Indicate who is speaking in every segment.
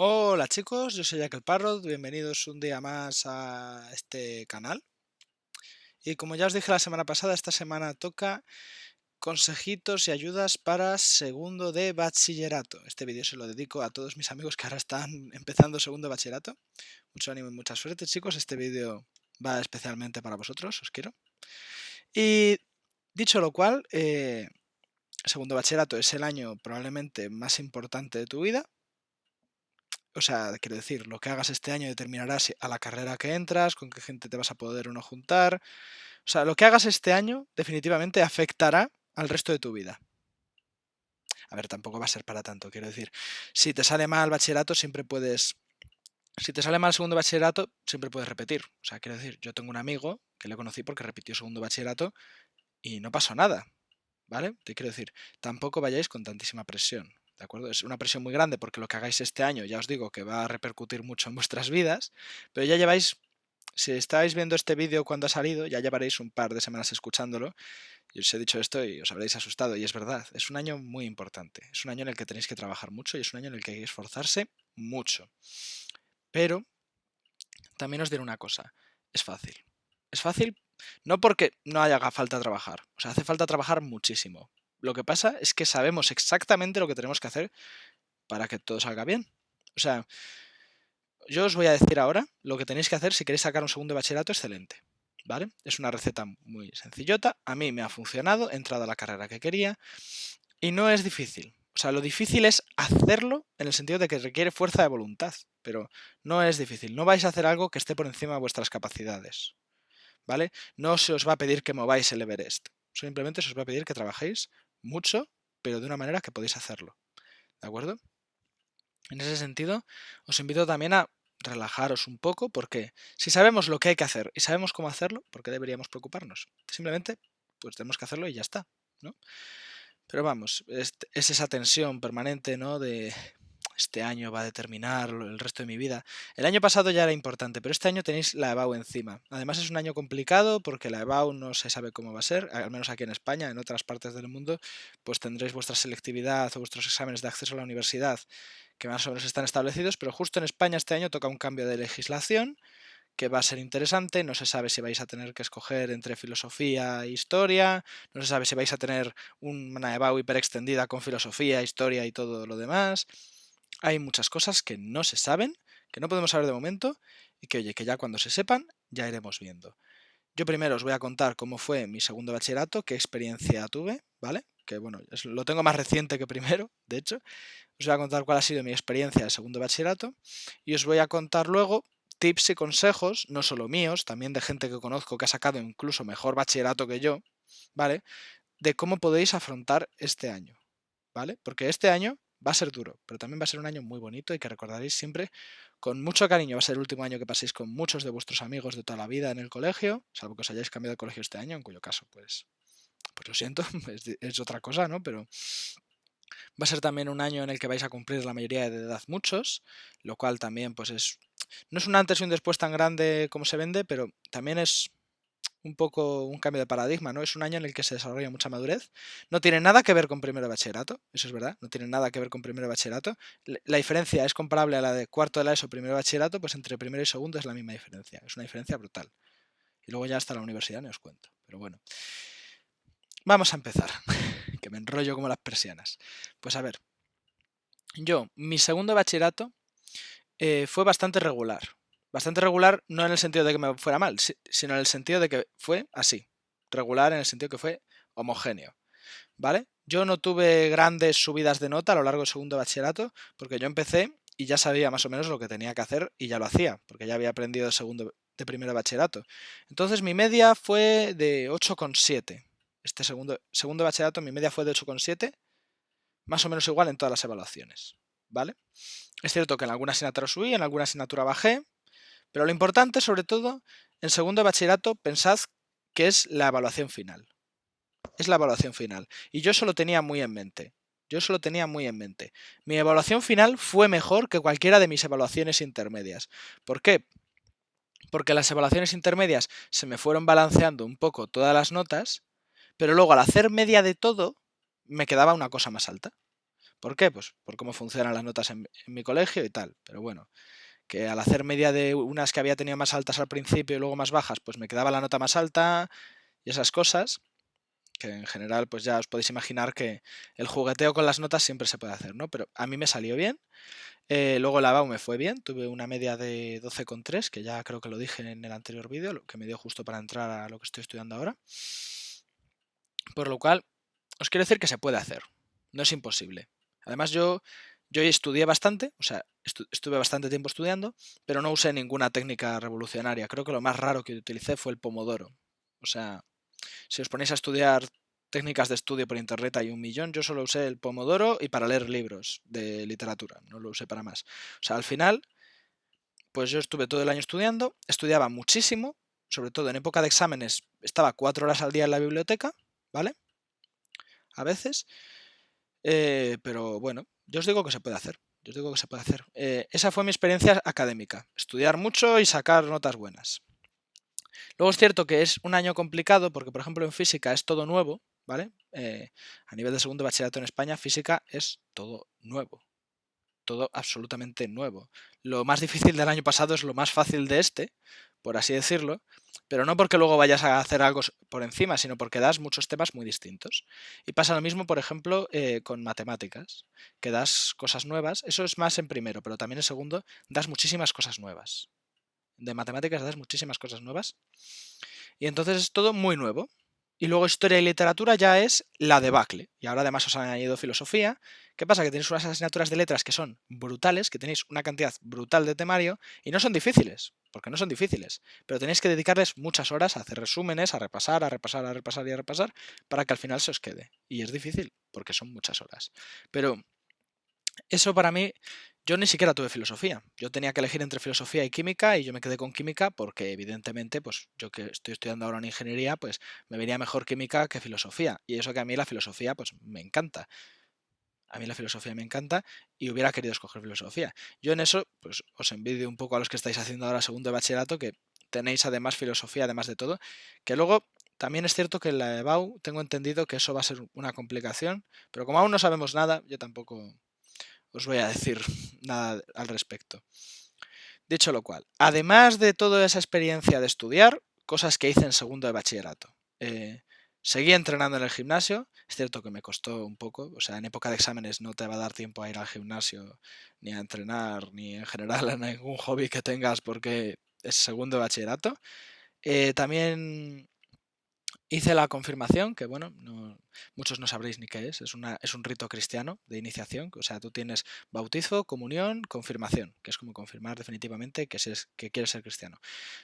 Speaker 1: Hola chicos, yo soy Jack el Parrot, bienvenidos un día más a este canal. Y como ya os dije la semana pasada, esta semana toca consejitos y ayudas para segundo de bachillerato. Este vídeo se lo dedico a todos mis amigos que ahora están empezando segundo de bachillerato. Mucho ánimo y mucha suerte chicos, este vídeo va especialmente para vosotros, os quiero. Y dicho lo cual, segundo de bachillerato es el año probablemente más importante de tu vida. O sea, quiero decir, lo que hagas este año determinará a la carrera que entras, con qué gente te vas a poder o no juntar. O sea, lo que hagas este año definitivamente afectará al resto de tu vida. A ver, tampoco va a ser para tanto, quiero decir. Si te sale mal bachillerato, siempre puedes... Si te sale mal segundo bachillerato, siempre puedes repetir. O sea, quiero decir, yo tengo un amigo que le conocí porque repitió segundo bachillerato y no pasó nada, ¿vale? Te quiero decir, tampoco vayáis con tantísima presión. ¿De acuerdo? Es una presión muy grande porque lo que hagáis este año, ya os digo que va a repercutir mucho en vuestras vidas, pero ya lleváis, si estáis viendo este vídeo cuando ha salido, ya llevaréis un par de semanas escuchándolo y os he dicho esto y os habréis asustado y es verdad, es un año muy importante, es un año en el que tenéis que trabajar mucho y es un año en el que hay que esforzarse mucho. Pero también os diré una cosa, es fácil. Es fácil no porque no haga falta trabajar, o sea, hace falta trabajar muchísimo. Lo que pasa es que sabemos exactamente lo que tenemos que hacer para que todo salga bien. O sea, yo os voy a decir ahora lo que tenéis que hacer si queréis sacar un segundo de bachillerato excelente. ¿Vale? Es una receta muy sencillota, a mí me ha funcionado, he entrado a la carrera que quería y no es difícil. O sea, lo difícil es hacerlo en el sentido de que requiere fuerza de voluntad, pero no es difícil. No vais a hacer algo que esté por encima de vuestras capacidades. ¿Vale? No se os va a pedir que mováis el Everest. Simplemente se os va a pedir que trabajéis mucho, pero de una manera que podéis hacerlo. ¿De acuerdo? En ese sentido, os invito también a relajaros un poco, porque si sabemos lo que hay que hacer y sabemos cómo hacerlo, ¿por qué deberíamos preocuparnos? Simplemente, pues tenemos que hacerlo y ya está, ¿no? Pero vamos, es esa tensión permanente, ¿no? De este año va a determinar el resto de mi vida. El año pasado ya era importante, pero este año tenéis la EBAU encima. Además es un año complicado porque la EBAU no se sabe cómo va a ser, al menos aquí en España, en otras partes del mundo, pues tendréis vuestra selectividad o vuestros exámenes de acceso a la universidad que más o menos están establecidos, pero justo en España este año toca un cambio de legislación que va a ser interesante, no se sabe si vais a tener que escoger entre filosofía e historia, no se sabe si vais a tener una EBAU hiper extendida con filosofía, historia y todo lo demás. Hay muchas cosas que no se saben, que no podemos saber de momento y que, oye, que ya cuando se sepan ya iremos viendo. Yo primero os voy a contar cómo fue mi segundo bachillerato, qué experiencia tuve, ¿vale? Que bueno, lo tengo más reciente que primero, de hecho. Os voy a contar cuál ha sido mi experiencia de segundo bachillerato y os voy a contar luego tips y consejos, no solo míos, también de gente que conozco que ha sacado incluso mejor bachillerato que yo, ¿vale? De cómo podéis afrontar este año, ¿vale? Porque este año va a ser duro, pero también va a ser un año muy bonito y que recordaréis siempre con mucho cariño. Va a ser el último año que paséis con muchos de vuestros amigos de toda la vida en el colegio, salvo que os hayáis cambiado de colegio este año, en cuyo caso, pues lo siento, es otra cosa, ¿no? Pero va a ser también un año en el que vais a cumplir la mayoría de edad muchos, lo cual también pues es... No es un antes y un después tan grande como se vende, pero también es un poco un cambio de paradigma, ¿no? Es un año en el que se desarrolla mucha madurez. No tiene nada que ver con primero de bachillerato, eso es verdad, no tiene nada que ver con primero de bachillerato. La diferencia es comparable a la de cuarto de la ESO, primero de bachillerato, pues entre primero y segundo es la misma diferencia. Es una diferencia brutal. Y luego ya hasta la universidad no os cuento. Pero bueno, vamos a empezar, que me enrollo como las persianas. Pues a ver, mi segundo de bachillerato fue bastante regular. Bastante regular no en el sentido de que me fuera mal, sino en el sentido de que fue así. Regular en el sentido que fue homogéneo. ¿Vale? Yo no tuve grandes subidas de nota a lo largo del segundo de bachillerato, porque yo empecé y ya sabía más o menos lo que tenía que hacer y ya lo hacía, porque ya había aprendido de primero de bachillerato. Entonces mi media fue de 8,7. Este segundo de bachillerato mi media fue de 8,7, más o menos igual en todas las evaluaciones. ¿Vale? Es cierto que en alguna asignatura subí, en alguna asignatura bajé, pero lo importante, sobre todo, en segundo de bachillerato, pensad que es la evaluación final. Es la evaluación final. Y yo eso lo tenía muy en mente. Yo eso lo tenía muy en mente. Mi evaluación final fue mejor que cualquiera de mis evaluaciones intermedias. ¿Por qué? Porque las evaluaciones intermedias se me fueron balanceando un poco todas las notas, pero luego al hacer media de todo, me quedaba una cosa más alta. ¿Por qué? Pues por cómo funcionan las notas en mi colegio y tal. Pero bueno, que al hacer media de unas que había tenido más altas al principio y luego más bajas, pues me quedaba la nota más alta y esas cosas, que en general pues ya os podéis imaginar que el jugueteo con las notas siempre se puede hacer, ¿no? Pero a mí me salió bien. Luego la BAU me fue bien, tuve una media de 12,3, que ya creo que lo dije en el anterior vídeo, lo que me dio justo para entrar a lo que estoy estudiando ahora. Por lo cual, os quiero decir que se puede hacer, no es imposible. Además yo estudié bastante, o sea, estuve bastante tiempo estudiando, pero no usé ninguna técnica revolucionaria. Creo que lo más raro que utilicé fue el pomodoro. O sea, si os ponéis a estudiar técnicas de estudio por internet hay un millón, yo solo usé el pomodoro y para leer libros de literatura, no lo usé para más. O sea, al final, pues yo estuve todo el año estudiando, estudiaba muchísimo, sobre todo en época de exámenes, estaba 4 horas al día en la biblioteca, ¿vale? A veces, pero bueno, yo os digo que se puede hacer. Yo os digo que se puede hacer. Esa fue mi experiencia académica, estudiar mucho y sacar notas buenas. Luego es cierto que es un año complicado porque, por ejemplo, en física es todo nuevo, ¿vale? A nivel de segundo bachillerato en España, física es todo nuevo. Todo absolutamente nuevo. Lo más difícil del año pasado es lo más fácil de este, por así decirlo, pero no porque luego vayas a hacer algo por encima, sino porque das muchos temas muy distintos. Y pasa lo mismo, por ejemplo, con matemáticas, que das cosas nuevas. Eso es más en primero, pero también en segundo das muchísimas cosas nuevas. De matemáticas das muchísimas cosas nuevas. Y entonces es todo muy nuevo. Y luego historia y literatura ya es la debacle. Y ahora además os han añadido filosofía. ¿Qué pasa? Que tenéis unas asignaturas de letras que son brutales, que tenéis una cantidad brutal de temario y no son difíciles, porque no son difíciles. Pero tenéis que dedicarles muchas horas a hacer resúmenes, a repasar, a repasar, a repasar y a repasar para que al final se os quede. Y es difícil, porque son muchas horas. Pero eso para mí, yo ni siquiera tuve filosofía. Yo tenía que elegir entre filosofía y química y yo me quedé con química porque evidentemente, pues yo que estoy estudiando ahora en ingeniería, pues me venía mejor química que filosofía. Y eso que a mí la filosofía, pues me encanta. A mí la filosofía me encanta y hubiera querido escoger filosofía. Yo en eso, pues os envidio un poco a los que estáis haciendo ahora segundo de bachillerato, que tenéis además filosofía, además de todo, que luego también es cierto que en la EBAU tengo entendido que eso va a ser una complicación, pero como aún no sabemos nada, yo tampoco os voy a decir nada al respecto. Dicho lo cual, además de toda esa experiencia de estudiar, cosas que hice en segundo de bachillerato. Seguí entrenando en el gimnasio, es cierto que me costó un poco, o sea, en época de exámenes no te va a dar tiempo a ir al gimnasio, ni a entrenar, ni en general a ningún hobby que tengas porque es segundo de bachillerato. También hice la confirmación, que bueno, muchos no sabréis ni qué es un rito cristiano de iniciación, o sea, tú tienes bautizo, comunión, confirmación, que es como confirmar definitivamente que quieres ser cristiano.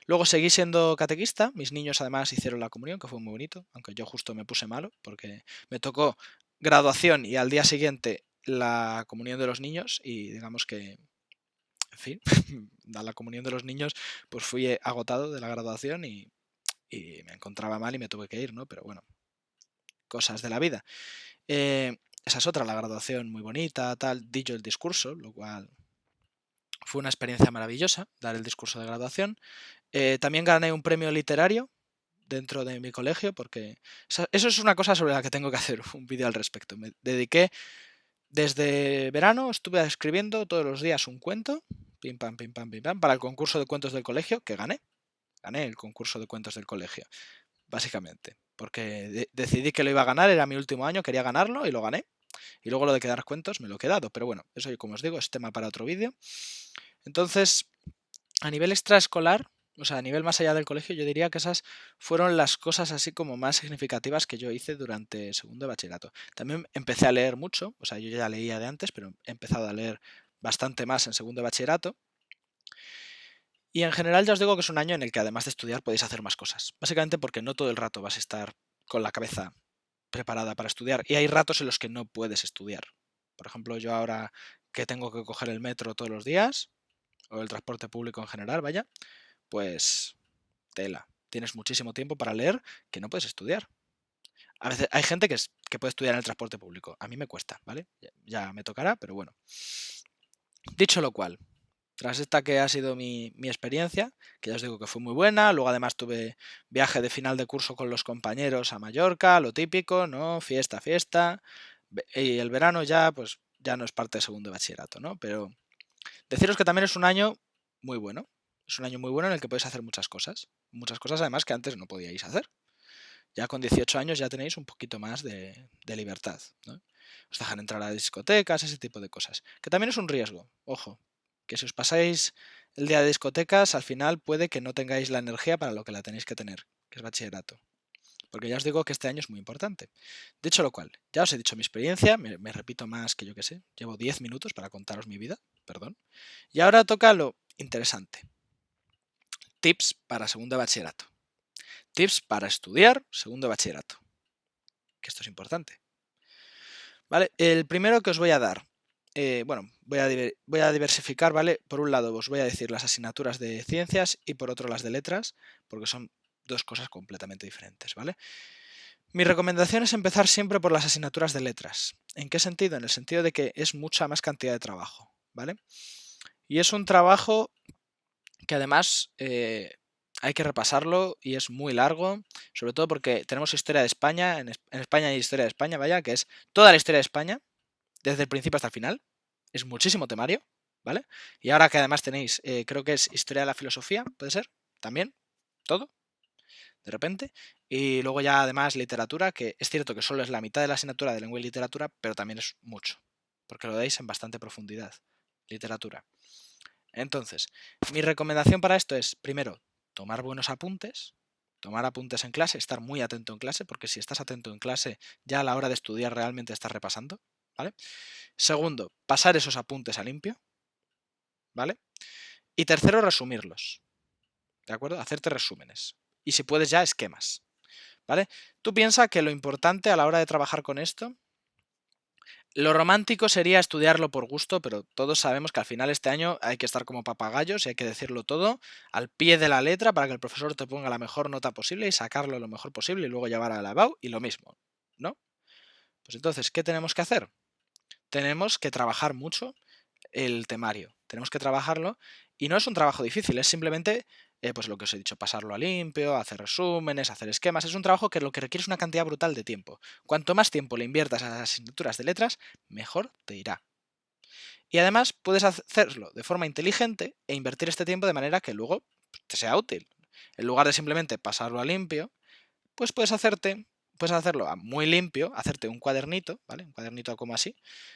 Speaker 1: Luego seguí siendo catequista, mis niños además hicieron la comunión, que fue muy bonito, aunque yo justo me puse malo, porque me tocó graduación y al día siguiente la comunión de los niños y digamos que, en fin, a la comunión de los niños pues fui agotado de la graduación y me encontraba mal y me tuve que ir, ¿no? Pero bueno, cosas de la vida. Esa es otra, la graduación muy bonita, tal, di yo el discurso, lo cual fue una experiencia maravillosa, dar el discurso de graduación. También gané un premio literario dentro de mi colegio, porque eso es una cosa sobre la que tengo que hacer un vídeo al respecto. Me dediqué, desde verano, estuve escribiendo todos los días un cuento, pim pam, pim pam, pim pam, para el concurso de cuentos del colegio, que gané. Gané el concurso de cuentos del colegio, básicamente. Porque decidí que lo iba a ganar, era mi último año, quería ganarlo y lo gané. Y luego lo de quedar cuentos me lo he quedado. Pero bueno, eso como os digo es tema para otro vídeo. Entonces, a nivel extraescolar, o sea, a nivel más allá del colegio, yo diría que esas fueron las cosas así como más significativas que yo hice durante segundo de bachillerato. También empecé a leer mucho, o sea, yo ya leía de antes, pero he empezado a leer bastante más en segundo de bachillerato. Y en general ya os digo que es un año en el que además de estudiar podéis hacer más cosas. Básicamente porque no todo el rato vas a estar con la cabeza preparada para estudiar. Y hay ratos en los que no puedes estudiar. Por ejemplo, yo ahora que tengo que coger el metro todos los días, o el transporte público en general, vaya, pues tela. Tienes muchísimo tiempo para leer que no puedes estudiar. A veces hay gente que puede estudiar en el transporte público. A mí me cuesta, ¿vale? Ya me tocará, pero bueno. Dicho lo cual, tras esta que ha sido mi experiencia, que ya os digo que fue muy buena, luego además tuve viaje de final de curso con los compañeros a Mallorca, lo típico, ¿no? Fiesta, fiesta. Y el verano ya, pues ya no es parte de segundo de bachillerato, ¿no? Pero deciros que también es un año muy bueno. Es un año muy bueno en el que podéis hacer muchas cosas. Muchas cosas además que antes no podíais hacer. Ya con 18 años ya tenéis un poquito más de libertad, ¿no? Os dejan entrar a discotecas, ese tipo de cosas. Que también es un riesgo, ojo. Que si os pasáis el día de discotecas, al final puede que no tengáis la energía para lo que la tenéis que tener, que es bachillerato. Porque ya os digo que este año es muy importante. Dicho lo cual, ya os he dicho mi experiencia, me repito más que yo que sé. Llevo 10 minutos para contaros mi vida, perdón. Y ahora toca lo interesante. Tips para segundo de bachillerato. Tips para estudiar segundo de bachillerato. Que esto es importante. ¿Vale? El primero que os voy a dar, bueno, voy a diversificar, ¿vale? Por un lado os voy a decir las asignaturas de ciencias y por otro las de letras, porque son dos cosas completamente diferentes, ¿vale? Mi recomendación es empezar siempre por las asignaturas de letras. ¿En qué sentido? En el sentido de que es mucha más cantidad de trabajo, ¿vale? Y es un trabajo que además hay que repasarlo y es muy largo, sobre todo porque tenemos historia de España, en España hay historia de España, vaya, que es toda la historia de España, desde el principio hasta el final. Es muchísimo temario, ¿vale? Y ahora que además tenéis, creo que es historia de la filosofía, ¿puede ser? También, todo, de repente. Y luego ya además literatura, que es cierto que solo es la mitad de la asignatura de lengua y literatura, pero también es mucho, porque lo dais en bastante profundidad. Literatura. Entonces, mi recomendación para esto es, primero, tomar buenos apuntes, tomar apuntes en clase, estar muy atento en clase, porque si estás atento en clase, ya a la hora de estudiar realmente estás repasando, ¿vale? Segundo, pasar esos apuntes a limpio, ¿vale? Y tercero, resumirlos, ¿de acuerdo? Hacerte resúmenes. Y si puedes ya, esquemas, ¿vale? Tú piensas que lo importante a la hora de trabajar con esto, lo romántico sería estudiarlo por gusto, pero todos sabemos que al final este año hay que estar como papagayos y hay que decirlo todo al pie de la letra para que el profesor te ponga la mejor nota posible y sacarlo lo mejor posible y luego llevar a la EBAU y lo mismo, ¿no? Pues entonces, ¿qué tenemos que hacer? Tenemos que trabajar mucho el temario. Tenemos que trabajarlo y no es un trabajo difícil, es simplemente pues lo que os he dicho, pasarlo a limpio, hacer resúmenes, hacer esquemas. Es un trabajo que lo que requiere es una cantidad brutal de tiempo. Cuanto más tiempo le inviertas a las asignaturas de letras, mejor te irá. Y además puedes hacerlo de forma inteligente e invertir este tiempo de manera que luego te sea útil. En lugar de simplemente pasarlo a limpio, pues puedes hacerlo a muy limpio, hacerte un cuadernito, ¿vale? Un cuadernito como así,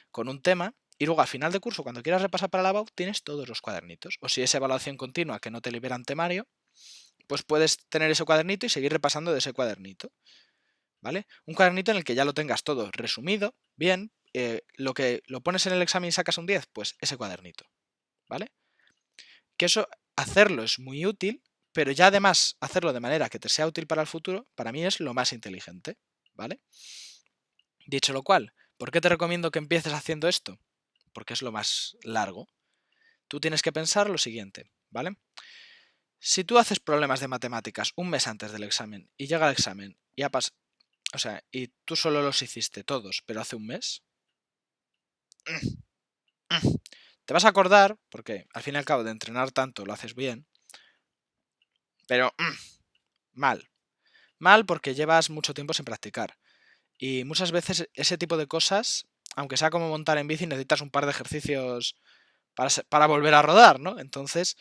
Speaker 1: con un tema, y luego al final de curso, cuando quieras repasar para la BAU, tienes todos los cuadernitos. O si es evaluación continua que no te liberan temario, pues puedes tener ese cuadernito y seguir repasando de ese cuadernito, ¿vale? Un cuadernito en el que ya lo tengas todo resumido, bien, lo que lo pones en el examen y sacas un 10, pues ese cuadernito, ¿vale? Que eso, hacerlo es muy útil, pero ya además hacerlo de manera que te sea útil para el futuro, para mí es lo más inteligente, ¿vale? Dicho lo cual, ¿por qué te recomiendo que empieces haciendo esto? Porque es lo más largo. Tú tienes que pensar lo siguiente, ¿vale? Si tú haces problemas de matemáticas un mes antes del examen y llega el examen y o sea, y tú solo los hiciste todos, pero hace un mes, te vas a acordar, porque al fin y al cabo de entrenar tanto lo haces bien, pero mal. Mal porque llevas mucho tiempo sin practicar. Y muchas veces ese tipo de cosas, aunque sea como montar en bici, necesitas un par de ejercicios para volver a rodar, ¿no? Entonces,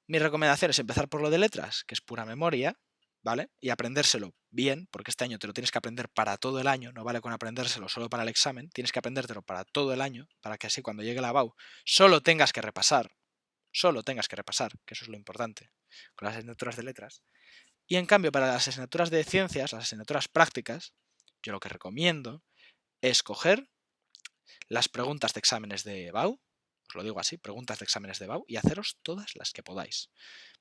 Speaker 1: mi recomendación es empezar por lo de letras, que es pura memoria, ¿vale? Y aprendérselo bien, porque este año te lo tienes que aprender para todo el año, no vale con aprendérselo solo para el examen, tienes que aprendértelo para todo el año, para que así cuando llegue la BAU solo tengas que repasar, que eso es lo importante, con las asignaturas de letras. Y en cambio, para las asignaturas de ciencias, las asignaturas prácticas, yo lo que recomiendo es coger las preguntas de exámenes de BAU, os lo digo así, preguntas de exámenes de BAU, y haceros todas las que podáis,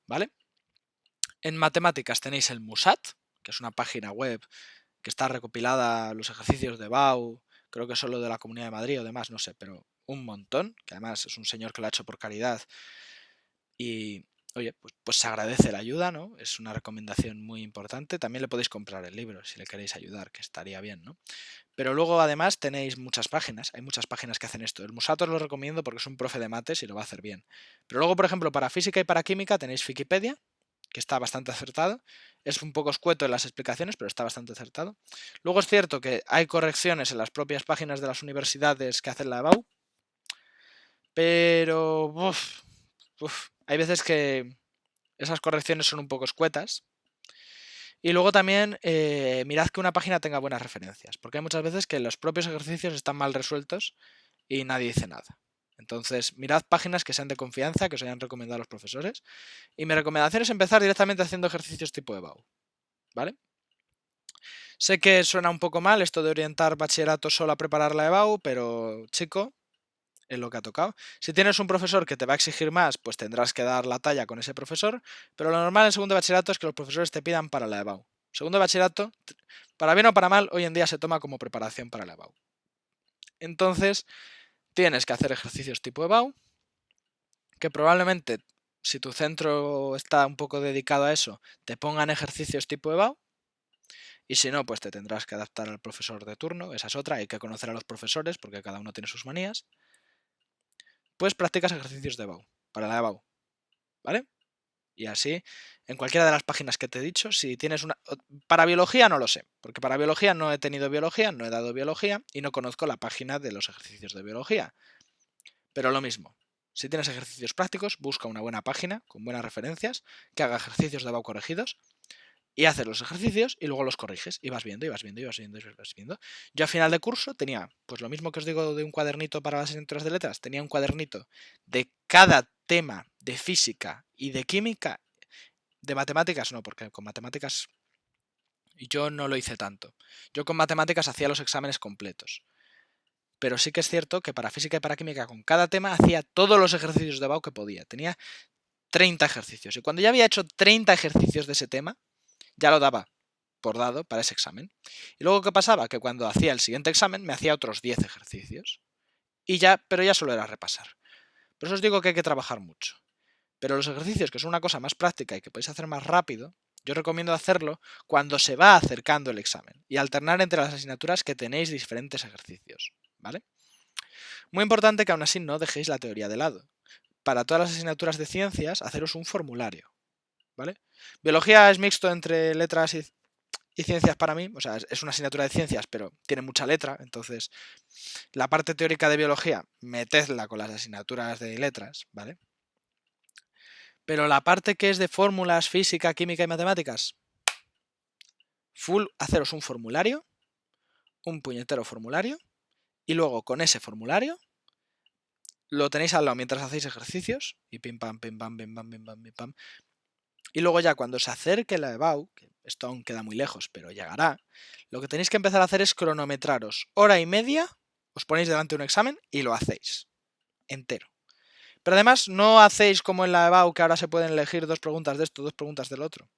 Speaker 1: ¿vale? En matemáticas tenéis el MUSAT, que es una página web que está recopilada los ejercicios de BAU, creo que solo de la Comunidad de Madrid o demás, no sé, pero un montón, que además es un señor que lo ha hecho por caridad y, oye, pues se agradece la ayuda, ¿no? Es una recomendación muy importante. También le podéis comprar el libro si le queréis ayudar, que estaría bien, ¿no? Pero luego además tenéis muchas páginas, hay muchas páginas que hacen esto. El Musato os lo recomiendo porque es un profe de mates y lo va a hacer bien. Pero luego, por ejemplo, para física y para química tenéis Wikipedia, que está bastante acertado. Es un poco escueto en las explicaciones, pero está bastante acertado. Luego es cierto que hay correcciones en las propias páginas de las universidades que hacen la EBAU, Pero hay veces que esas correcciones son un poco escuetas. Y luego también mirad que una página tenga buenas referencias, porque hay muchas veces que los propios ejercicios están mal resueltos y nadie dice nada. Entonces, mirad páginas que sean de confianza, que os hayan recomendado los profesores. Y mi recomendación es empezar directamente haciendo ejercicios tipo EBAU, ¿vale? Sé que suena un poco mal esto de orientar bachillerato solo a preparar la EBAU, pero chico, es lo que ha tocado. Si tienes un profesor que te va a exigir más, pues tendrás que dar la talla con ese profesor, pero lo normal en segundo de bachillerato es que los profesores te pidan para la EBAU. Segundo de bachillerato, para bien o para mal, hoy en día se toma como preparación para la EBAU. Entonces, tienes que hacer ejercicios tipo EBAU, que probablemente, si tu centro está un poco dedicado a eso, te pongan ejercicios tipo EBAU, y si no, pues te tendrás que adaptar al profesor de turno, esa es otra, hay que conocer a los profesores porque cada uno tiene sus manías. Pues practicas ejercicios de EBAU, para la EBAU, ¿vale? Y así, en cualquiera de las páginas que te he dicho, si tienes una... Para biología no lo sé, porque para biología no he tenido biología, no he dado biología y no conozco la página de los ejercicios de biología. Pero lo mismo, si tienes ejercicios prácticos, busca una buena página con buenas referencias, que haga ejercicios de EBAU corregidos, y haces los ejercicios y luego los corriges y vas viendo, y vas viendo, y vas viendo, y vas viendo. Yo a final de curso tenía, pues lo mismo que os digo de un cuadernito para las asignaturas de letras, tenía un cuadernito de cada tema de física y de química. De matemáticas no, porque con matemáticas yo no lo hice tanto. Yo con matemáticas hacía los exámenes completos. Pero sí que es cierto que para física y para química con cada tema hacía todos los ejercicios de EBAU que podía. Tenía 30 ejercicios. Y cuando ya había hecho 30 ejercicios de ese tema, ya lo daba por dado para ese examen. Y luego, ¿qué pasaba? Que cuando hacía el siguiente examen me hacía otros 10 ejercicios. Y ya, pero ya solo era repasar. Por eso os digo que hay que trabajar mucho. Pero los ejercicios, que son una cosa más práctica y que podéis hacer más rápido, yo recomiendo hacerlo cuando se va acercando el examen y alternar entre las asignaturas que tenéis diferentes ejercicios, ¿vale? Muy importante que aún así no dejéis la teoría de lado. Para todas las asignaturas de ciencias, haceros un formulario, ¿vale? Biología es mixto entre letras y ciencias para mí, o sea, es una asignatura de ciencias, pero tiene mucha letra, entonces la parte teórica de biología, metedla con las asignaturas de letras, ¿vale? Pero la parte que es de fórmulas, física, química y matemáticas, haceros un formulario, un puñetero formulario, y luego con ese formulario lo tenéis al lado mientras hacéis ejercicios, y pim pam, pim pam, pim pam, pim pam, pim pam. Y luego ya cuando se acerque la EBAU, que esto aún queda muy lejos, pero llegará, lo que tenéis que empezar a hacer es cronometraros hora y media, os ponéis delante de un examen y lo hacéis entero. Pero además no hacéis como en la EBAU, que ahora se pueden elegir 2 preguntas de esto, 2 preguntas del otro.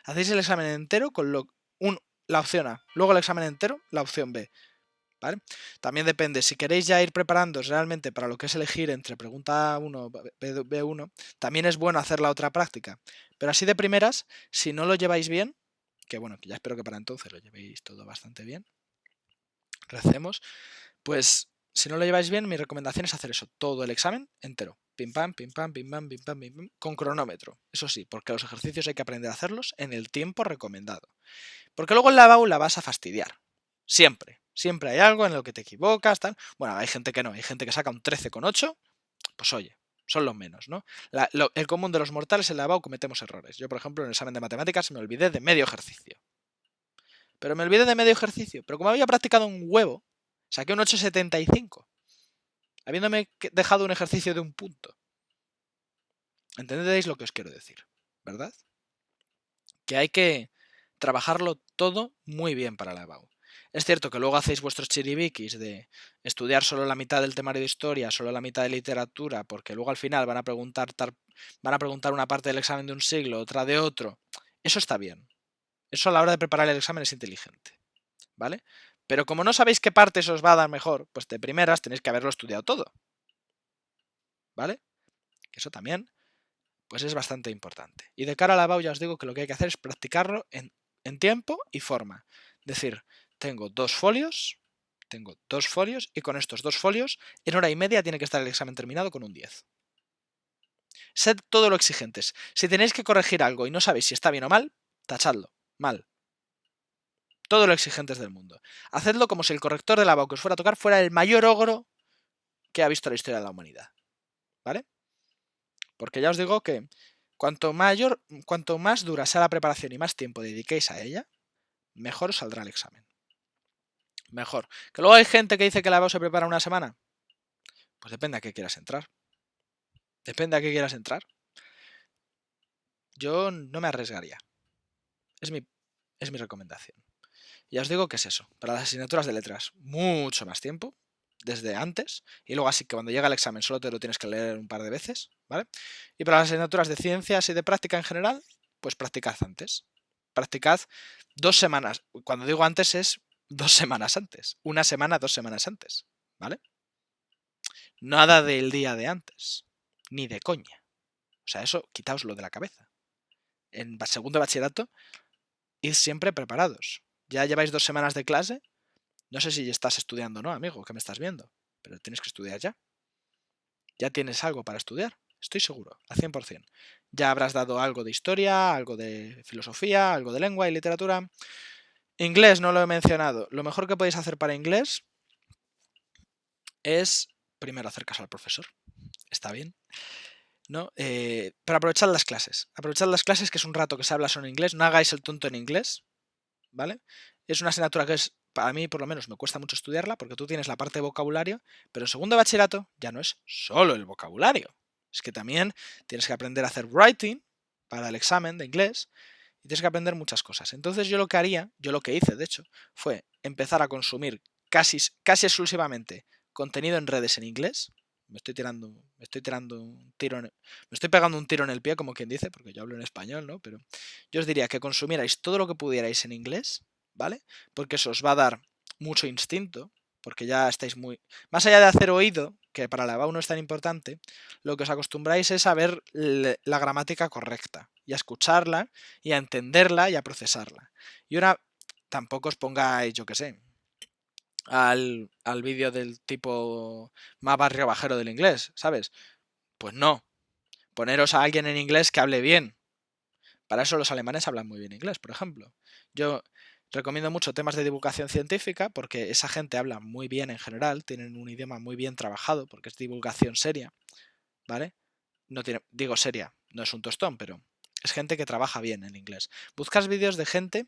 Speaker 1: Hacéis el examen entero con la opción A, luego el examen entero, la opción B. ¿Vale? También depende, si queréis ya ir preparándoos realmente para lo que es elegir entre pregunta 1 B1, también es bueno hacer la otra práctica. Pero así de primeras, si no lo lleváis bien, que bueno, que ya espero que para entonces lo llevéis todo bastante bien, recemos, pues si no lo lleváis bien, mi recomendación es hacer eso, todo el examen entero. Pim pam, pim pam, pim pam, pim pam, pim pam, con cronómetro. Eso sí, porque los ejercicios hay que aprender a hacerlos en el tiempo recomendado. Porque luego en la EBAU la vas a fastidiar. Siempre. Siempre hay algo en lo que te equivocas, tal. Bueno, hay gente que no, hay gente que saca un 13,8. Pues oye, son los menos, ¿no? El común de los mortales en la EBAU cometemos errores. Yo, por ejemplo, en el examen de matemáticas me olvidé de medio ejercicio. Pero me olvidé de medio ejercicio. Pero como había practicado un huevo, saqué un 8,75. Habiéndome dejado un ejercicio de un punto. ¿Entendéis lo que os quiero decir? ¿Verdad? Que hay que trabajarlo todo muy bien para la EBAU. Es cierto que luego hacéis vuestros chiribiquis de estudiar solo la mitad del temario de historia, solo la mitad de literatura, porque luego al final van a preguntar una parte del examen de un siglo, otra de otro. Eso está bien. Eso a la hora de preparar el examen es inteligente. ¿Vale? Pero como no sabéis qué partes os va a dar mejor, pues de primeras tenéis que haberlo estudiado todo. ¿Vale? Eso también pues es bastante importante. Y de cara a la EBAU ya os digo que lo que hay que hacer es practicarlo en tiempo y forma. Es decir, tengo 2 folios y con estos 2 folios en hora y media tiene que estar el examen terminado con un 10. Sed todo lo exigentes. Si tenéis que corregir algo y no sabéis si está bien o mal, tachadlo. Mal. Todo lo exigentes del mundo. Hacedlo como si el corrector de la EBAU que os fuera a tocar fuera el mayor ogro que ha visto la historia de la humanidad. ¿vale? Porque ya os digo que cuanto más dura sea la preparación y más tiempo dediquéis a ella, mejor os saldrá el examen. Mejor. ¿Que luego hay gente que dice que la EBAU se prepara una semana? Pues depende a qué quieras entrar. Depende a qué quieras entrar. Yo no me arriesgaría. Es mi recomendación. Ya os digo que es eso. Para las asignaturas de letras, mucho más tiempo, desde antes, y luego así que cuando llega el examen solo te lo tienes que leer un par de veces, ¿vale? Y para las asignaturas de ciencias y de práctica en general, pues practicad antes. Practicad 2 semanas. Cuando digo antes es 2 semanas antes. 1 semana, 2 semanas antes, ¿vale? Nada del día de antes. Ni de coña. O sea, eso quitaoslo de la cabeza. En segundo de bachillerato, id siempre preparados. Ya lleváis 2 semanas de clase. No sé si estás estudiando o no, amigo, que me estás viendo. Pero tienes que estudiar ya. Ya tienes algo para estudiar. Estoy seguro, al 100%. Ya habrás dado algo de historia, algo de filosofía, algo de lengua y literatura. Inglés no lo he mencionado. Lo mejor que podéis hacer para inglés es primero hacer caso al profesor. Está bien, ¿no? Pero aprovechad las clases. Aprovechad las clases, que es un rato que se habla solo en inglés. No hagáis el tonto en inglés, ¿vale? Es una asignatura que para mí por lo menos me cuesta mucho estudiarla, porque tú tienes la parte de vocabulario, pero en segundo de bachillerato ya no es solo el vocabulario. Es que también tienes que aprender a hacer writing para el examen de inglés y tienes que aprender muchas cosas. Entonces yo lo que hice de hecho, fue empezar a consumir casi exclusivamente contenido en redes en inglés. Me estoy pegando un tiro en el pie, como quien dice, porque yo hablo en español, ¿no? Pero yo os diría que consumierais todo lo que pudierais en inglés, ¿vale? Porque eso os va a dar mucho instinto, porque ya estáis muy... Más allá de hacer oído, que para la EBAU no es tan importante, lo que os acostumbráis es a ver la gramática correcta, y a escucharla, y a entenderla, y a procesarla. Y ahora tampoco os pongáis, yo qué sé, al vídeo del tipo más barrio bajero del inglés, ¿sabes? Pues no. Poneros a alguien en inglés que hable bien. Para eso los alemanes hablan muy bien inglés, por ejemplo. Yo recomiendo mucho temas de divulgación científica porque esa gente habla muy bien en general, tienen un idioma muy bien trabajado porque es divulgación seria, ¿vale? No tiene, digo seria, no es un tostón, pero es gente que trabaja bien en inglés. Buscad vídeos de gente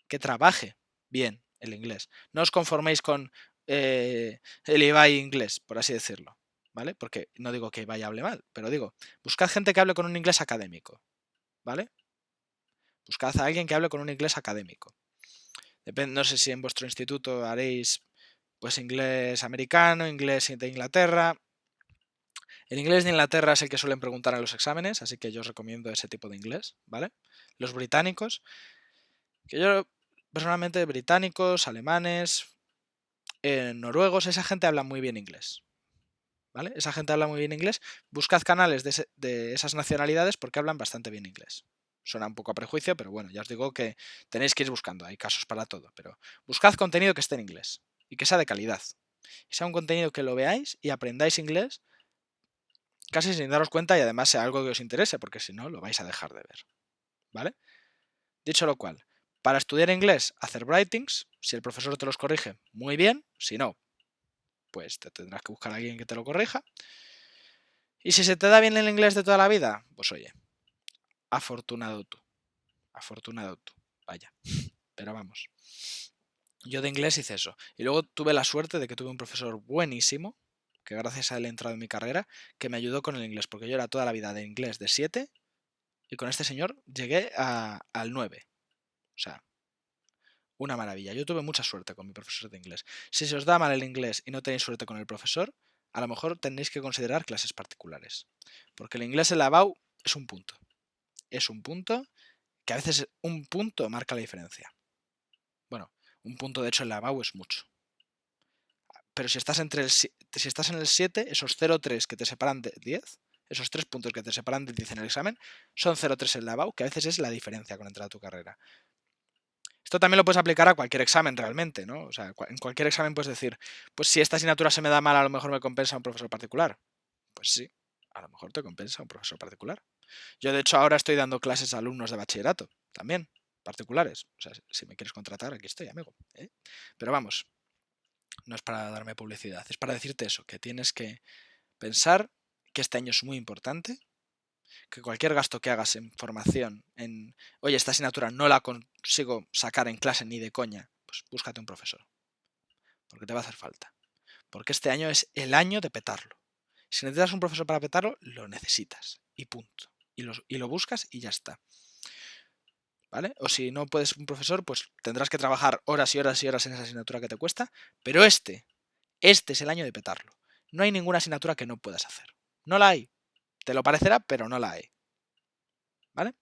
Speaker 1: que trabaje bien el inglés. No os conforméis con el Ibai inglés, por así decirlo, ¿vale? Porque no digo que Ibai hable mal, pero digo, buscad gente que hable con un inglés académico, ¿vale? Buscad a alguien que hable con un inglés académico. No sé si en vuestro instituto haréis pues inglés americano, inglés de Inglaterra. El inglés de Inglaterra es el que suelen preguntar en los exámenes, así que yo os recomiendo ese tipo de inglés, ¿vale? Los británicos, que yo personalmente británicos, alemanes, noruegos, esa gente habla muy bien inglés, ¿vale? Esa gente habla muy bien inglés. Buscad canales de esas nacionalidades porque hablan bastante bien inglés. Suena un poco a prejuicio, pero bueno, ya os digo que tenéis que ir buscando, hay casos para todo, pero buscad contenido que esté en inglés y que sea de calidad. Y sea un contenido que lo veáis y aprendáis inglés casi sin daros cuenta y además sea algo que os interese, porque si no, lo vais a dejar de ver, ¿vale? Dicho lo cual, para estudiar inglés, hacer writings, si el profesor te los corrige, muy bien, si no, pues te tendrás que buscar a alguien que te lo corrija. Y si se te da bien el inglés de toda la vida, pues oye, afortunado tú, vaya, pero vamos. Yo de inglés hice eso. Y luego tuve la suerte de que tuve un profesor buenísimo, que gracias a él he entrado en mi carrera, que me ayudó con el inglés, porque yo era toda la vida de inglés de 7 y con este señor llegué al 9. O sea, una maravilla. Yo tuve mucha suerte con mi profesor de inglés. Si se os da mal el inglés y no tenéis suerte con el profesor, a lo mejor tenéis que considerar clases particulares. Porque el inglés en la BAU es un punto. Es un punto que a veces un punto marca la diferencia. Bueno, un punto de hecho en la BAU es mucho. Pero si estás, si estás en el 7, esos 0,3 que te separan de 10, esos 3 puntos que te separan de 10 en el examen, son 0,3 en la BAU, que a veces es la diferencia con entrar a tu carrera. Esto también lo puedes aplicar a cualquier examen realmente, ¿no? O sea, en cualquier examen puedes decir, pues si esta asignatura se me da mal, a lo mejor me compensa un profesor particular. Pues sí, a lo mejor te compensa un profesor particular. Yo, de hecho, ahora estoy dando clases a alumnos de bachillerato, también, particulares. O sea, si me quieres contratar, aquí estoy, amigo. ¿Eh? Pero vamos, no es para darme publicidad, es para decirte eso, que tienes que pensar que este año es muy importante, que cualquier gasto que hagas en formación, oye, esta asignatura no la consigo sacar en clase ni de coña, pues búscate un profesor, porque te va a hacer falta. Porque este año es el año de petarlo. Si necesitas un profesor para petarlo, lo necesitas. Y punto. Y lo buscas y ya está. ¿Vale? O si no puedes un profesor, pues tendrás que trabajar horas y horas y horas en esa asignatura que te cuesta. Pero este es el año de petarlo. No hay ninguna asignatura que no puedas hacer. No la hay. Te lo parecerá, pero no la hay. ¿Vale?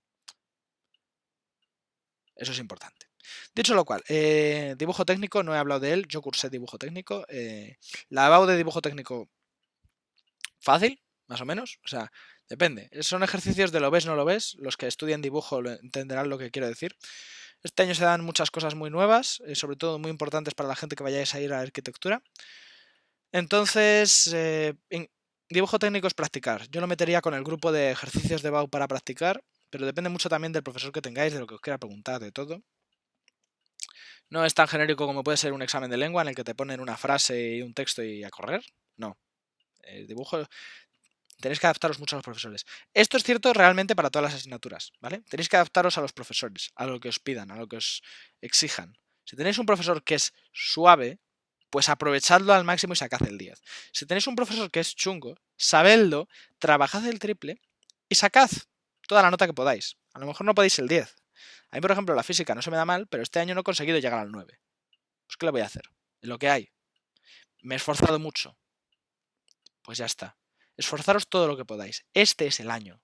Speaker 1: Eso es importante. Dicho lo cual, dibujo técnico, no he hablado de él. Yo cursé dibujo técnico. La ABAU de dibujo técnico fácil, más o menos. O sea, depende. Son ejercicios de lo ves, no lo ves. Los que estudian dibujo entenderán lo que quiero decir. Este año se dan muchas cosas muy nuevas, sobre todo muy importantes para la gente que vayáis a ir a la arquitectura. Entonces, dibujo técnico es practicar. Yo lo metería con el grupo de ejercicios de BAU para practicar, pero depende mucho también del profesor que tengáis, de lo que os quiera preguntar, de todo. No es tan genérico como puede ser un examen de lengua en el que te ponen una frase y un texto y a correr. No. El dibujo tenéis que adaptaros mucho a los profesores. Esto es cierto realmente para todas las asignaturas, ¿vale? Tenéis que adaptaros a los profesores, a lo que os pidan, a lo que os exijan. Si tenéis un profesor que es suave, pues aprovechadlo al máximo y sacad el 10. Si tenéis un profesor que es chungo, sabedlo, trabajad el triple y sacad toda la nota que podáis. A lo mejor no podéis el 10. A mí, por ejemplo, la física no se me da mal, pero este año no he conseguido llegar al 9. Pues ¿qué le voy a hacer? Es lo que hay. Me he esforzado mucho. Pues ya está. Esforzaros todo lo que podáis. Este es el año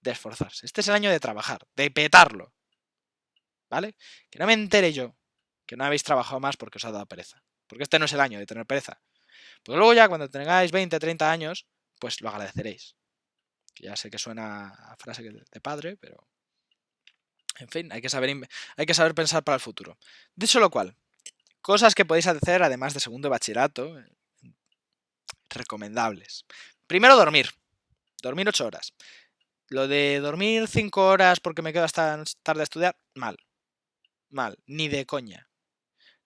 Speaker 1: de esforzarse. Este es el año de trabajar, de petarlo. ¿Vale? Que no me entere yo que no habéis trabajado más porque os ha dado pereza. Porque este no es el año de tener pereza. Porque luego ya cuando tengáis 20, 30 años, pues lo agradeceréis. Que ya sé que suena a frase de padre, pero... En fin, hay que saber pensar para el futuro. Dicho lo cual, cosas que podéis hacer además de segundo de bachillerato, recomendables. Primero, dormir. Dormir 8 horas. Lo de dormir 5 horas porque me quedo hasta tarde a estudiar, mal. Mal. Ni de coña.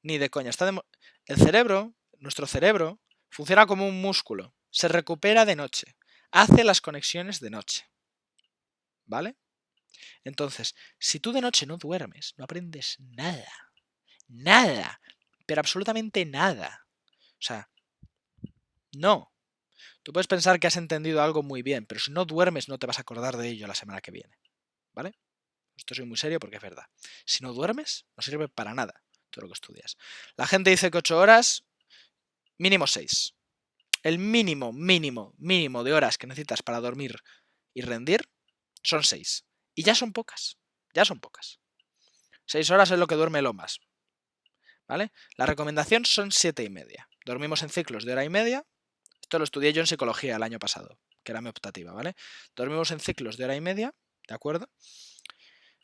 Speaker 1: Ni de coña. El cerebro, nuestro cerebro, funciona como un músculo. Se recupera de noche. Hace las conexiones de noche. ¿Vale? Entonces, si tú de noche no duermes, no aprendes nada. Nada. Pero absolutamente nada. O sea, no. Tú puedes pensar que has entendido algo muy bien, pero si no duermes no te vas a acordar de ello la semana que viene. ¿Vale? Esto soy muy serio porque es verdad. Si no duermes, no sirve para nada todo lo que estudias. La gente dice que 8 horas, mínimo 6. El mínimo de horas que necesitas para dormir y rendir son 6. Y ya son pocas. Ya son pocas. 6 horas es lo que duerme Lomas. ¿Vale? La recomendación son 7,5. Dormimos en ciclos de hora y media. Esto lo estudié yo en psicología el año pasado, que era mi optativa, ¿vale? Dormimos en ciclos de hora y media, ¿de acuerdo?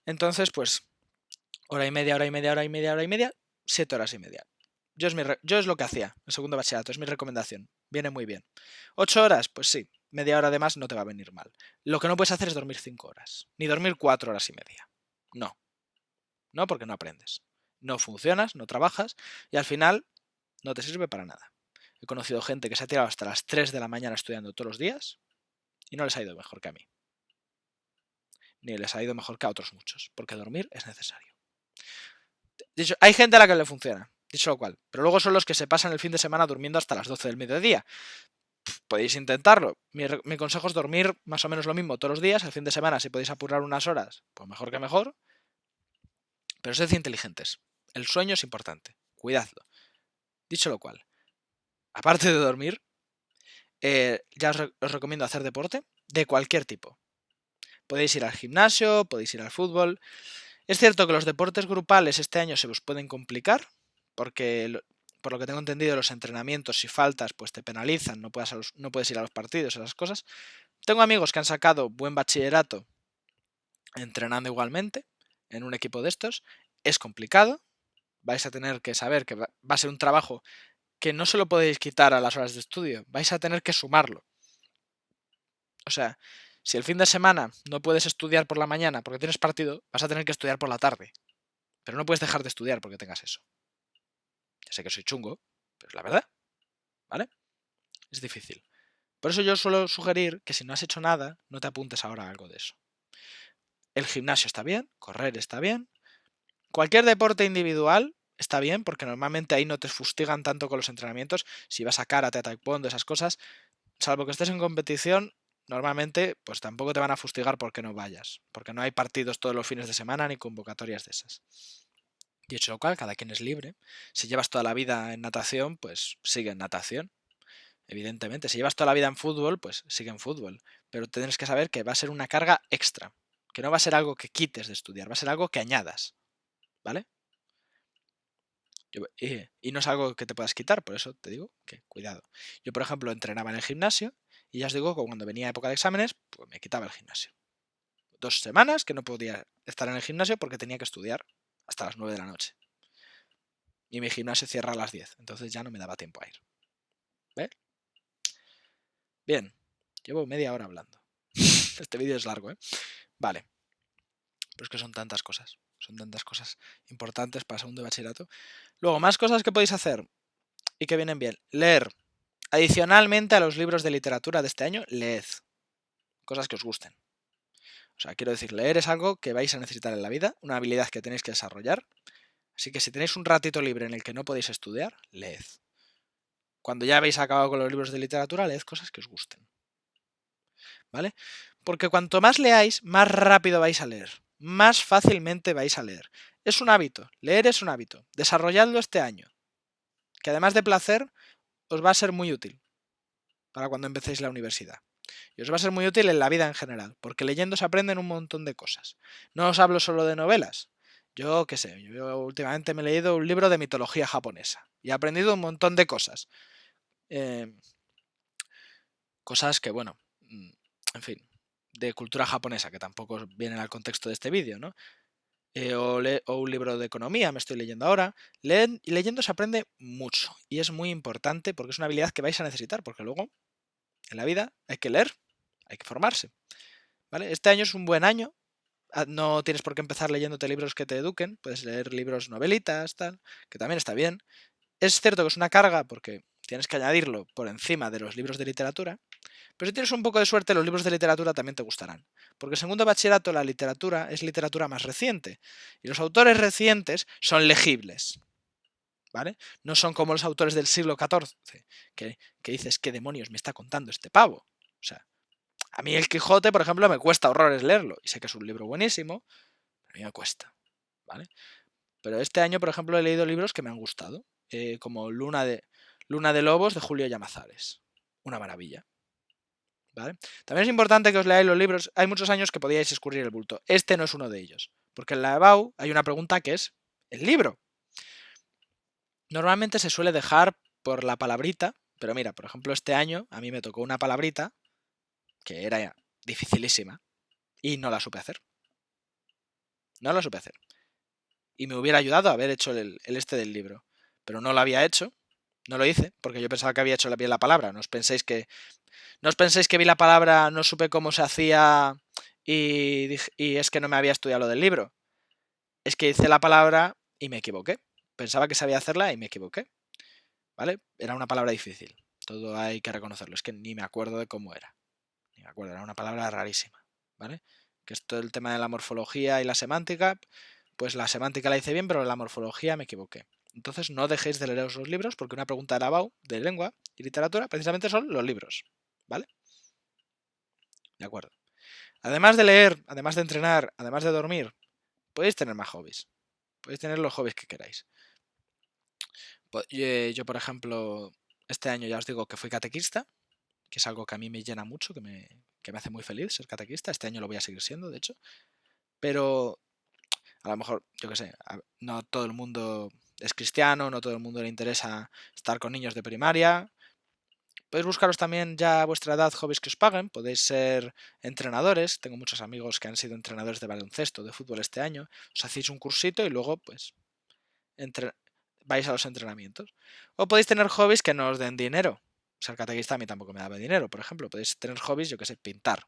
Speaker 1: Entonces, pues, hora y media, 7 horas y media. Yo es lo que hacía en segundo bachillerato, es mi recomendación. Viene muy bien. 8 horas, pues sí, media hora de más no te va a venir mal. Lo que no puedes hacer es dormir 5 horas, ni dormir 4 horas y media. No. No, porque no aprendes. No funcionas, no trabajas y al final no te sirve para nada. He conocido gente que se ha tirado hasta las 3 de la mañana estudiando todos los días y no les ha ido mejor que a mí. Ni les ha ido mejor que a otros muchos, porque dormir es necesario. Dicho, hay gente a la que le funciona, dicho lo cual, pero luego son los que se pasan el fin de semana durmiendo hasta las 12 del mediodía. Podéis intentarlo. Mi consejo es dormir más o menos lo mismo todos los días. El fin de semana, si podéis apurar unas horas, pues mejor que mejor. Pero sed inteligentes. El sueño es importante. Cuidadlo. Dicho lo cual, aparte de dormir, ya os recomiendo hacer deporte de cualquier tipo. Podéis ir al gimnasio, podéis ir al fútbol. Es cierto que los deportes grupales este año se os pueden complicar, porque por lo que tengo entendido los entrenamientos, si faltas, pues te penalizan, no puedes ir a los partidos, esas cosas. Tengo amigos que han sacado buen bachillerato entrenando igualmente en un equipo de estos. Es complicado, vais a tener que saber que va a ser un trabajo que no se lo podéis quitar a las horas de estudio, vais a tener que sumarlo. O sea, si el fin de semana no puedes estudiar por la mañana porque tienes partido, vas a tener que estudiar por la tarde. Pero no puedes dejar de estudiar porque tengas eso. Ya sé que soy chungo, pero es la verdad. ¿Vale? Es difícil. Por eso yo suelo sugerir que si no has hecho nada, no te apuntes ahora a algo de eso. El gimnasio está bien, correr está bien. Cualquier deporte individual está bien, porque normalmente ahí no te fustigan tanto con los entrenamientos. Si vas a karate, a taekwondo, esas cosas, salvo que estés en competición, normalmente pues tampoco te van a fustigar porque no vayas, porque no hay partidos todos los fines de semana ni convocatorias de esas. Dicho lo cual, cada quien es libre. Si llevas toda la vida en natación, pues sigue en natación. Evidentemente, si llevas toda la vida en fútbol, pues sigue en fútbol. Pero tienes que saber que va a ser una carga extra, que no va a ser algo que quites de estudiar, va a ser algo que añadas, ¿vale? Y no es algo que te puedas quitar, por eso te digo que cuidado. Yo, por ejemplo, entrenaba en el gimnasio y ya os digo que cuando venía época de exámenes, pues me quitaba el gimnasio. 2 semanas que no podía estar en el gimnasio porque tenía que estudiar hasta las 9 de la noche. Y mi gimnasio cierra a las 10, entonces ya no me daba tiempo a ir. ¿Ves? Bien, llevo media hora hablando. Este vídeo es largo, ¿eh? Vale. Pero es que son tantas cosas. Son tantas cosas importantes para segundo de bachillerato. Luego, más cosas que podéis hacer y que vienen bien. Leer. Adicionalmente a los libros de literatura de este año, leed. Cosas que os gusten. O sea, quiero decir, leer es algo que vais a necesitar en la vida, una habilidad que tenéis que desarrollar. Así que si tenéis un ratito libre en el que no podéis estudiar, leed. Cuando ya habéis acabado con los libros de literatura, leed cosas que os gusten. ¿Vale? Porque cuanto más leáis, más rápido vais a leer. Más fácilmente vais a leer. Es un hábito. Leer es un hábito. Desarrolladlo este año. Que además de placer, os va a ser muy útil para cuando empecéis la universidad. Y os va a ser muy útil en la vida en general, porque leyendo se aprenden un montón de cosas. No os hablo solo de novelas. Yo qué sé, yo últimamente me he leído un libro de mitología japonesa y he aprendido un montón de cosas. Cosas que, bueno, en fin, de cultura japonesa, que tampoco vienen al contexto de este vídeo, ¿no? O un libro de economía, me estoy leyendo ahora. Leyendo se aprende mucho y es muy importante porque es una habilidad que vais a necesitar, porque luego en la vida hay que leer, hay que formarse. ¿Vale? Este año es un buen año. No tienes por qué empezar leyéndote libros que te eduquen, puedes leer libros novelitas, tal, que también está bien. Es cierto que es una carga porque tienes que añadirlo por encima de los libros de literatura, pero si tienes un poco de suerte los libros de literatura también te gustarán, porque en segundo de bachillerato la literatura es literatura más reciente y los autores recientes son legibles, ¿vale? No son como los autores del siglo XIV, que dices, ¿qué demonios me está contando este pavo? O sea, a mí el Quijote, por ejemplo, me cuesta horrores leerlo. Y sé que es un libro buenísimo, pero a mí me cuesta. ¿Vale? Pero este año, por ejemplo, he leído libros que me han gustado. Como Luna de Lobos de Julio Llamazares. Una maravilla. ¿Vale? También es importante que os leáis los libros. Hay muchos años que podíais escurrir el bulto. Este no es uno de ellos. Porque en la EBAU hay una pregunta que es el libro. Normalmente se suele dejar por la palabrita. Pero mira, por ejemplo, este año a mí me tocó una palabrita que era dificilísima. Y no la supe hacer. No lo supe hacer. Y me hubiera ayudado a haber hecho el este del libro. Pero no lo había hecho. No lo hice, porque yo pensaba que había hecho bien la palabra. No os penséis que vi la palabra, no supe cómo se hacía y es que no me había estudiado lo del libro. Es que hice la palabra y me equivoqué. Pensaba que sabía hacerla y me equivoqué. ¿Vale? Era una palabra difícil. Todo hay que reconocerlo. Es que ni me acuerdo de cómo era. Ni me acuerdo, era una palabra rarísima. ¿Vale? Que es todo el tema de la morfología y la semántica. Pues la semántica la hice bien, pero la morfología me equivoqué. Entonces no dejéis de leeros los libros, porque una pregunta de la BAU, de lengua y literatura, precisamente son los libros. ¿Vale? De acuerdo. Además de leer, además de entrenar, además de dormir, podéis tener más hobbies. Podéis tener los hobbies que queráis. Yo, por ejemplo, este año ya os digo que fui catequista, que es algo que a mí me llena mucho, que me hace muy feliz ser catequista. Este año lo voy a seguir siendo, de hecho. Pero a lo mejor, yo qué sé, no todo el mundo es cristiano, no todo el mundo le interesa estar con niños de primaria. Podéis buscaros también ya a vuestra edad hobbies que os paguen, podéis ser entrenadores. Tengo muchos amigos que han sido entrenadores de baloncesto, de fútbol este año. Os hacéis un cursito y luego pues vais a los entrenamientos. O podéis tener hobbies que no os den dinero. Ser catequista a mí tampoco me daba dinero, por ejemplo. Podéis tener hobbies, yo que sé, pintar.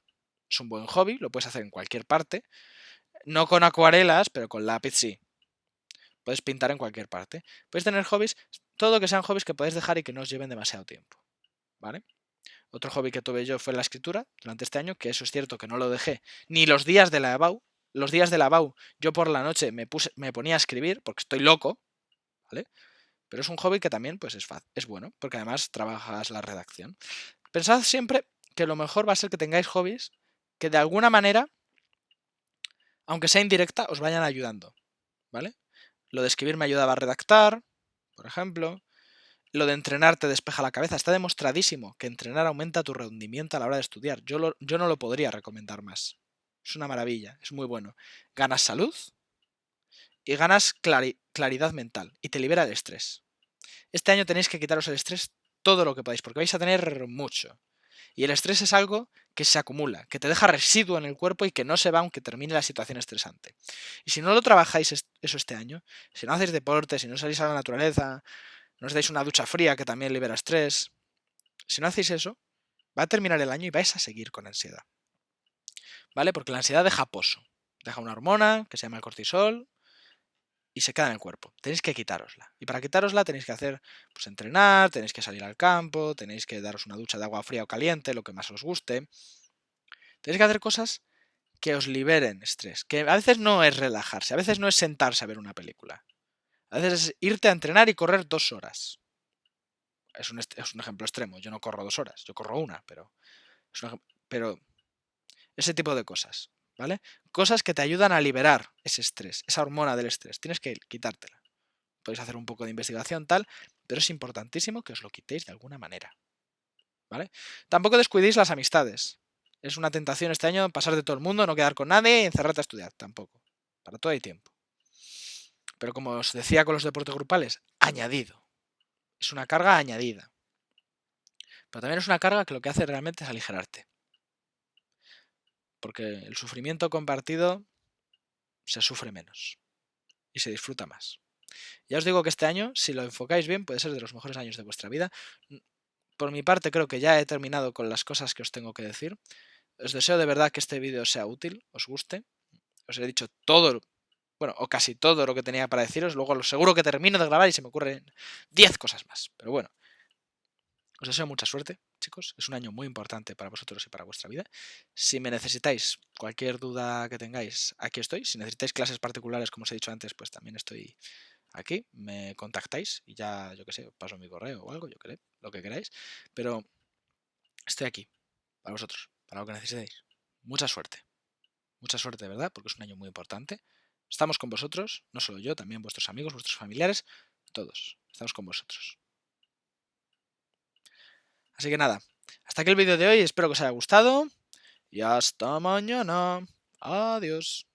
Speaker 1: Es un buen hobby, lo puedes hacer en cualquier parte. No con acuarelas, pero con lápiz sí. Puedes pintar en cualquier parte. Puedes tener hobbies, todo que sean hobbies que podéis dejar y que no os lleven demasiado tiempo. ¿Vale? Otro hobby que tuve yo fue la escritura durante este año, que eso es cierto que no lo dejé ni los días de la EBAU. Los días de la EBAU yo por la noche me ponía a escribir porque estoy loco, ¿vale? Pero es un hobby que también pues es bueno, porque además trabajas la redacción. Pensad siempre que lo mejor va a ser que tengáis hobbies que de alguna manera, aunque sea indirecta, os vayan ayudando, ¿vale? Lo de escribir me ayudaba a redactar, por ejemplo. Lo de entrenar te despeja la cabeza. Está demostradísimo que entrenar aumenta tu rendimiento a la hora de estudiar. Yo no lo podría recomendar más. Es una maravilla, es muy bueno. Ganas salud y ganas claridad mental y te libera el estrés. Este año tenéis que quitaros el estrés todo lo que podáis, porque vais a tener mucho. Y el estrés es algo que se acumula, que te deja residuo en el cuerpo y que no se va aunque termine la situación estresante. Y si no lo trabajáis eso este año, si no hacéis deporte, si no salís a la naturaleza, no os dais una ducha fría que también libera estrés, si no hacéis eso, va a terminar el año y vais a seguir con ansiedad. ¿Vale? Porque la ansiedad deja pozo. Deja una hormona que se llama el cortisol y se queda en el cuerpo. Tenéis que quitárosla. Y para quitárosla tenéis que hacer, pues entrenar, tenéis que salir al campo, tenéis que daros una ducha de agua fría o caliente, lo que más os guste. Tenéis que hacer cosas que os liberen estrés. Que a veces no es relajarse, a veces no es sentarse a ver una película. A veces es irte a entrenar y correr 2 horas. Es un ejemplo extremo. Yo no corro 2 horas, yo corro una, pero ese tipo de cosas, ¿vale? Cosas que te ayudan a liberar ese estrés, esa hormona del estrés. Tienes que quitártela. Podéis hacer un poco de investigación tal, pero es importantísimo que os lo quitéis de alguna manera, ¿vale? Tampoco descuidéis las amistades. Es una tentación este año pasar de todo el mundo, no quedar con nadie y encerrarte a estudiar, tampoco. Para todo hay tiempo. Pero como os decía con los deportes grupales, añadido. Es una carga añadida. Pero también es una carga que lo que hace realmente es aligerarte. Porque el sufrimiento compartido se sufre menos y se disfruta más. Ya os digo que este año, si lo enfocáis bien, puede ser de los mejores años de vuestra vida. Por mi parte, creo que ya he terminado con las cosas que os tengo que decir. Os deseo de verdad que este vídeo sea útil, os guste. Os he dicho todo, bueno, o casi todo lo que tenía para deciros. Luego seguro que termino de grabar y se me ocurren 10 cosas más. Pero bueno, os deseo mucha suerte, chicos. Es un año muy importante para vosotros y para vuestra vida. Si me necesitáis, cualquier duda que tengáis, aquí estoy. Si necesitáis clases particulares, como os he dicho antes, pues también estoy aquí. Me contactáis y ya, yo qué sé, os paso mi correo o algo, yo qué sé, lo que queráis. Pero estoy aquí, para vosotros, para lo que necesitéis. Mucha suerte de verdad, porque es un año muy importante. Estamos con vosotros, no solo yo, también vuestros amigos, vuestros familiares, todos. Estamos con vosotros. Así que nada, hasta aquí el vídeo de hoy, espero que os haya gustado y hasta mañana. Adiós.